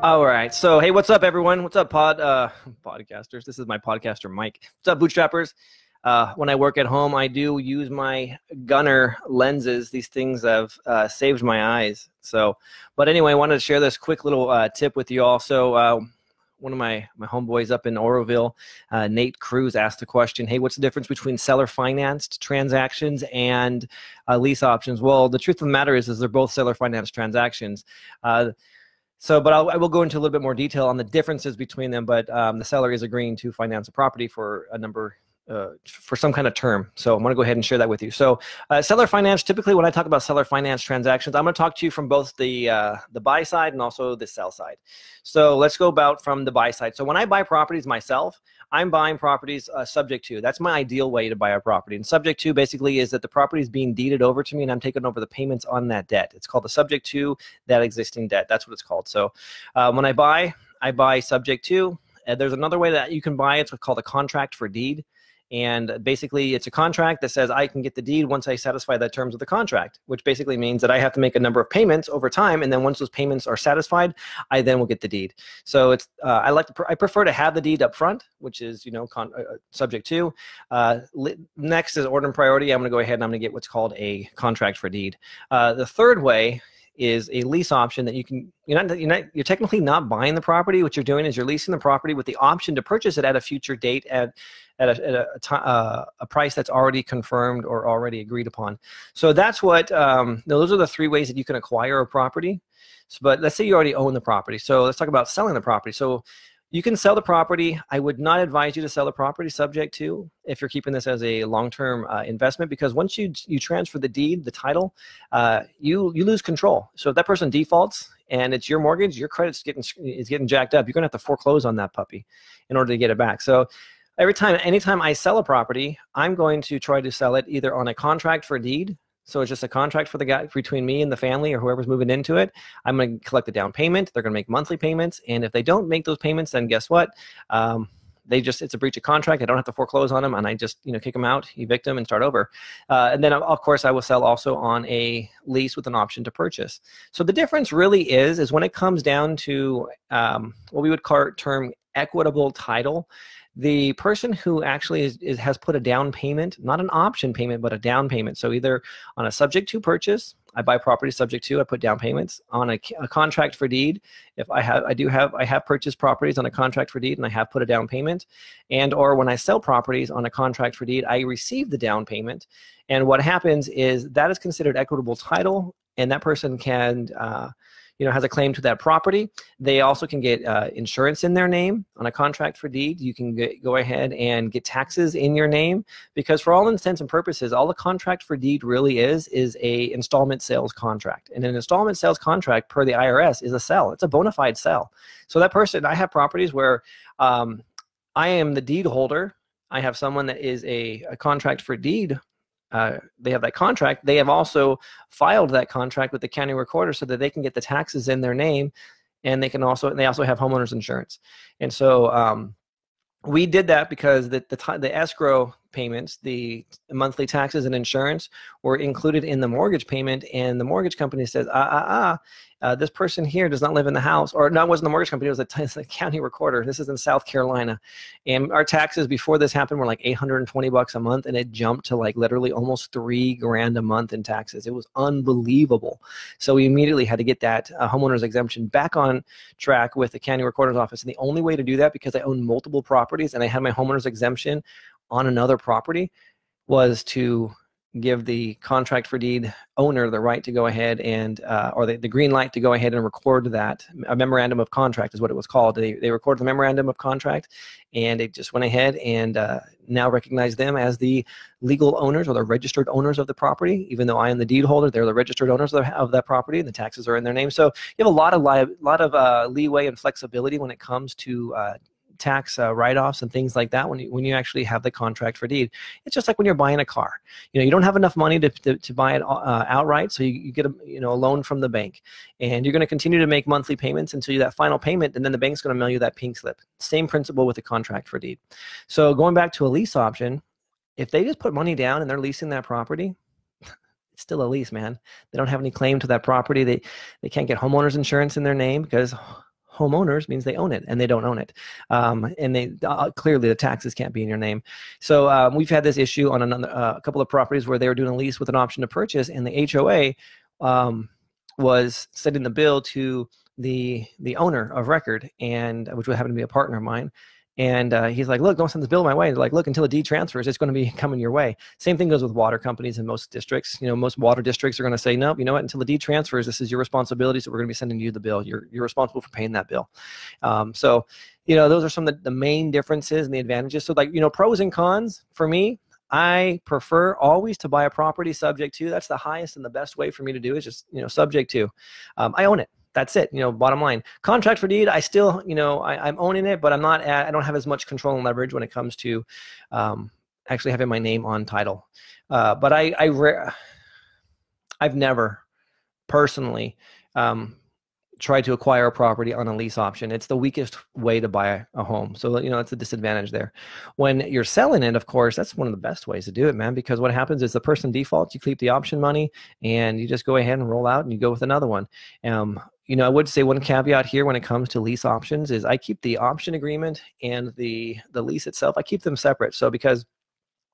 All right. So, hey, what's up, everyone? What's up, podcasters? This is my podcaster, Mike. What's up, bootstrappers? When I work at home, I do use my Gunner lenses. These things have saved my eyes. So, but anyway, I wanted to share this quick little tip with you all. So, one of my homeboys up in Oroville, Nate Cruz, asked the question, hey, what's the difference between seller-financed transactions and lease options? Well, the truth of the matter is they're both seller-financed transactions. But I will go into a little bit more detail on the differences between them, but the seller is agreeing to finance a property for a number, for some kind of term. So I'm going to go ahead and share that with you. So seller finance, typically when I talk about seller finance transactions, I'm going to talk to you from both the buy side and also the sell side. So let's go about from the buy side. So when I buy properties myself, I'm buying properties subject to. That's my ideal way to buy a property. And subject to basically is that the property is being deeded over to me and I'm taking over the payments on that debt. It's called the subject to that existing debt. That's what it's called. So when I buy subject to. There's another way that you can buy. It's called a contract for deed. And basically, it's a contract that says I can get the deed once I satisfy the terms of the contract, which basically means that I have to make a number of payments over time, and then once those payments are satisfied, I then will get the deed. So it's I prefer to have the deed up front, which is subject to. Next is order and priority. I'm going to go ahead and I'm going to get what's called a contract for deed. The third way is a lease option that you're technically not buying the property. What you're doing is you're leasing the property with the option to purchase it at a future date at a price that's already confirmed or already agreed upon. So that's what those are the three ways that you can acquire a property. But let's say you already own the property. So let's talk about selling the property. So you can sell the property. I would not advise you to sell the property subject to if you're keeping this as a long-term investment, because once you transfer the deed, the title, you lose control. So if that person defaults and it's your mortgage, your credit's getting jacked up. You're going to have to foreclose on that puppy in order to get it back. So anytime I sell a property, I'm going to try to sell it either on a contract for deed. So it's just a contract for the guy between me and the family or whoever's moving into it. I'm going to collect the down payment. They're going to make monthly payments. And if they don't make those payments, then guess what? It's a breach of contract. I don't have to foreclose on them, and I just kick them out, evict them, and start over. And then of course I will sell also on a lease with an option to purchase. So the difference really is when it comes down to what we would term equitable title. The person who actually has put a down payment, not an option payment, but a down payment. So either on a subject to purchase, I buy property subject to, I put down payments on a contract for deed. If I have purchased properties on a contract for deed and I have put a down payment, or when I sell properties on a contract for deed, I receive the down payment. And what happens is that is considered equitable title, and that person can has a claim to that property. They also can get insurance in their name on a contract for deed. You can go ahead and get taxes in your name, because for all intents and purposes, all the contract for deed really is a installment sales contract. And an installment sales contract per the IRS is a sell. It's a bona fide sell. So that person, I have properties where I am the deed holder. I have someone that is a contract for deed. They have that contract. They have also filed that contract with the county recorder so that they can get the taxes in their name, and they also have homeowners insurance. And so we did that because the escrow payments, the monthly taxes and insurance, were included in the mortgage payment, and the mortgage company says, this person here does not live in the house, or no, it wasn't the mortgage company, it was the county recorder. This is in South Carolina, and our taxes before this happened were like $820 a month, and it jumped to like literally almost $3,000 a month in taxes. It was unbelievable. So we immediately had to get that homeowner's exemption back on track with the county recorder's office, and the only way to do that, because I own multiple properties and I had my homeowner's exemption on another property, was to give the contract for deed owner the right to go ahead and or the green light to go ahead and record that. A memorandum of contract is what it was called. They recorded the memorandum of contract, and it just went ahead and now recognize them as the legal owners or the registered owners of the property. Even though I am the deed holder, they're the registered owners of that property, and the taxes are in their name. So you have a lot of leeway and flexibility when it comes to tax write-offs and things like that when you actually have the contract for deed. It's just like when you're buying a car. You don't have enough money to buy it outright, so you get a loan from the bank, and you're going to continue to make monthly payments until that final payment, and then the bank's going to mail you that pink slip. Same principle with the contract for deed. So going back to a lease option, if they just put money down and they're leasing that property, it's still a lease, man. They don't have any claim to that property. They can't get homeowners insurance in their name because homeowners means they own it, and they don't own it. And they clearly the taxes can't be in your name. So we've had this issue on a couple of properties where they were doing a lease with an option to purchase, and the HOA was sending the bill to the owner of record, and which would happen to be a partner of mine. And he's like, look, don't send this bill my way. They're like, look, until the deed transfers, it's going to be coming your way. Same thing goes with water companies in most districts. You know, most water districts are going to say, nope, you know what, until the deed transfers, this is your responsibility, so we're going to be sending you the bill. You're responsible for paying that bill. So, you know, those are some of the main differences and the advantages. So, like, you know, pros and cons for me, I prefer always to buy a property subject to. That's the highest and the best way for me to do is just, you know, subject to. I own it. That's it, you know, bottom line. Contract for deed, I still, you know, I'm owning it, but I don't have as much control and leverage when it comes to actually having my name on title. But I've never personally tried to acquire a property on a lease option. It's the weakest way to buy a home. So, you know, it's a disadvantage there. When you're selling it, of course, that's one of the best ways to do it, man, because what happens is the person defaults, you keep the option money, and you just go ahead and roll out and you go with another one. You know, I would say one caveat here when it comes to lease options is I keep the option agreement and the lease itself, I keep them separate. So because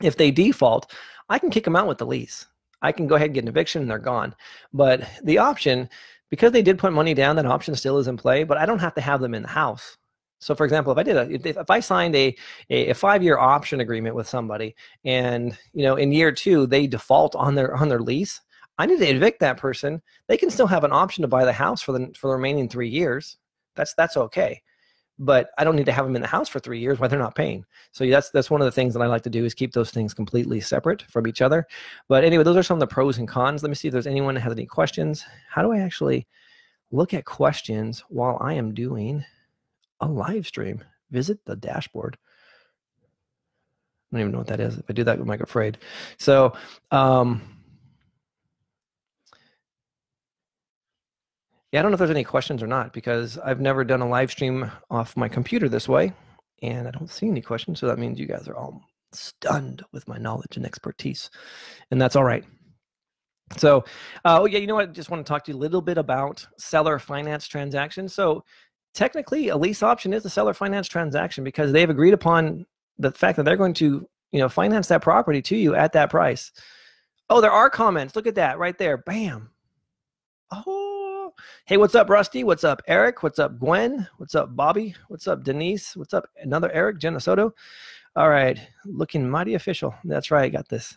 if they default, I can kick them out with the lease. I can go ahead and get an eviction and they're gone. But the option, because they did put money down, that option still is in play, but I don't have to have them in the house. So for example, if I signed a 5-year option agreement with somebody and, you know, in year 2, they default on their lease, I need to evict that person. They can still have an option to buy the house for the remaining 3 years. That's okay. But I don't need to have them in the house for 3 years while they're not paying. So that's one of the things that I like to do is keep those things completely separate from each other. But anyway, those are some of the pros and cons. Let me see if there's anyone that has any questions. How do I actually look at questions while I am doing a live stream? Visit the dashboard. I don't even know what that is. If I do that, I'm like afraid. So, yeah, I don't know if there's any questions or not because I've never done a live stream off my computer this way, and I don't see any questions, so that means you guys are all stunned with my knowledge and expertise, and that's all right. So, yeah, you know what? I just want to talk to you a little bit about seller finance transactions. So technically, a lease option is a seller finance transaction because they've agreed upon the fact that they're going to, you know, finance that property to you at that price. Oh, there are comments. Look at that right there. Bam. Oh. Hey, what's up, Rusty? What's up, Eric? What's up, Gwen? What's up, Bobby? What's up, Denise? What's up, another Eric, Jenna Soto? All right, looking mighty official. That's right, I got this.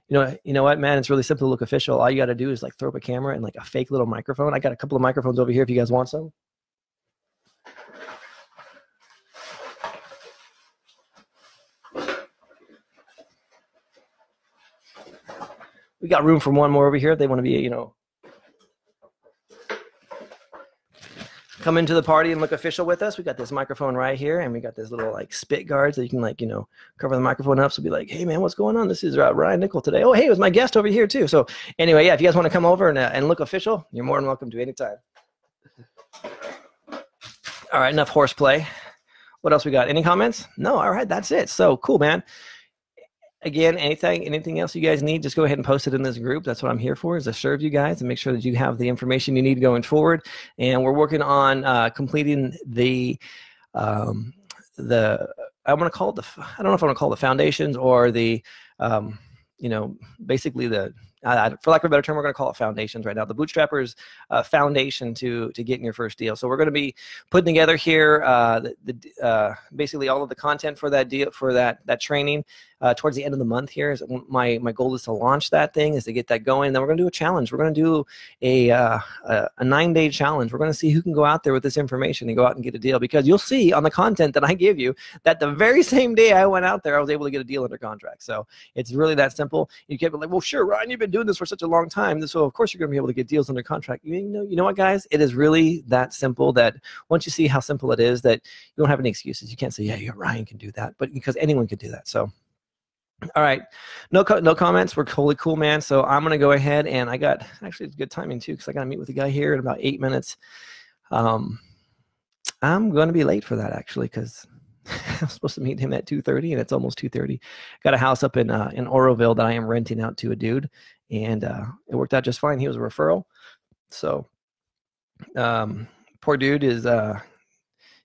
You know what, man? It's really simple to look official. All you got to do is like throw up a camera and like a fake little microphone. I got a couple of microphones over here if you guys want some. We got room for one more over here if they want to be, you know, come into the party and look official with us. We got this microphone right here, and we got this little like spit guard so you can like, you know, cover the microphone up. So be like, hey man, what's going on? This is Ryan Nickel today. Oh, hey, it was my guest over here too. So anyway, yeah, if you guys want to come over and look official, you're more than welcome to anytime. All right, enough horseplay. What else we got? Any comments? No, all right, that's it. So cool, man. Again, anything else you guys need, just go ahead and post it in this group. That's what I'm here for, is to serve you guys and make sure that you have the information you need going forward. And we're working on completing the I want to call it I don't know if I want to call it the foundations or the you know, basically the for lack of a better term, we're going to call it foundations right now. The Bootstrapper's foundation to getting your first deal. So we're going to be putting together here basically all of the content for that deal, for that training towards the end of the month here. Is my goal is to launch that thing, is to get that going. And then we're going to do a challenge. We're going to do a 9-day challenge. We're going to see who can go out there with this information and go out and get a deal, because you'll see on the content that I give you that the very same day I went out there, I was able to get a deal under contract. So it's really that simple. You can't be like, well, sure, Ryan, you've been doing this for such a long time, so of course you're going to be able to get deals under contract. You know what, guys? It is really that simple, that once you see how simple it is, that you don't have any excuses. You can't say, yeah, Ryan can do that, but because anyone can do that. So all right, no comments. We're totally cool, man. So I'm going to go ahead, and I got, actually it's good timing too, because I got to meet with the guy here in about 8 minutes. I'm going to be late for that, actually, because I'm supposed to meet him at 2:30, and it's almost 2:30. Got a house up in Oroville that I am renting out to a dude, and it worked out just fine. He was a referral. So poor dude is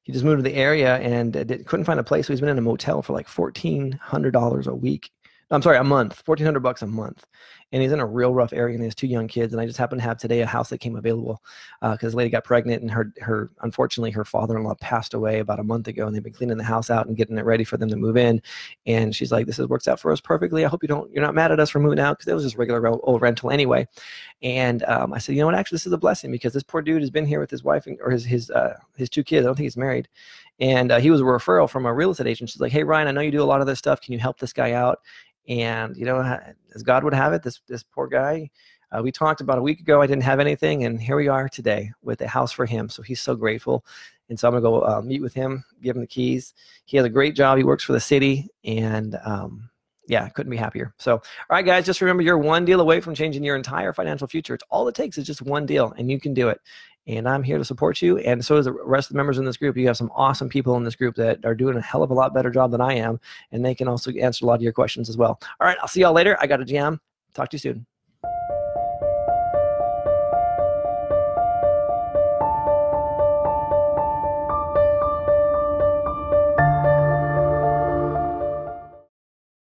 he just moved to the area and couldn't find a place, so he's been in a motel for like $1,400 a week. I'm sorry, a month, $1,400 a month. And he's in a real rough area, and he has 2 young kids. And I just happened to have today a house that came available because the lady got pregnant, and unfortunately, her father-in-law passed away about a month ago, and they've been cleaning the house out and getting it ready for them to move in. And she's like, works out for us perfectly. I hope you're not mad at us for moving out, because it was just regular old rental anyway. And I said, you know what, actually, this is a blessing, because this poor dude has been here with his wife or his 2 kids. I don't think he's married. And he was a referral from a real estate agent. She's like, hey, Ryan, I know you do a lot of this stuff. Can you help this guy out? And, you know, as God would have it, this poor guy, we talked about a week ago. I didn't have anything, and here we are today with a house for him. So he's so grateful. And so I'm going to go meet with him, give him the keys. He has a great job. He works for the city, and yeah, couldn't be happier. So, all right, guys, just remember, you're one deal away from changing your entire financial future. It's all it takes is just one deal, and you can do it. And I'm here to support you, and so is the rest of the members in this group. You have some awesome people in this group that are doing a hell of a lot better job than I am, and they can also answer a lot of your questions as well. All right, I'll see y'all later. I got a jam. Talk to you soon.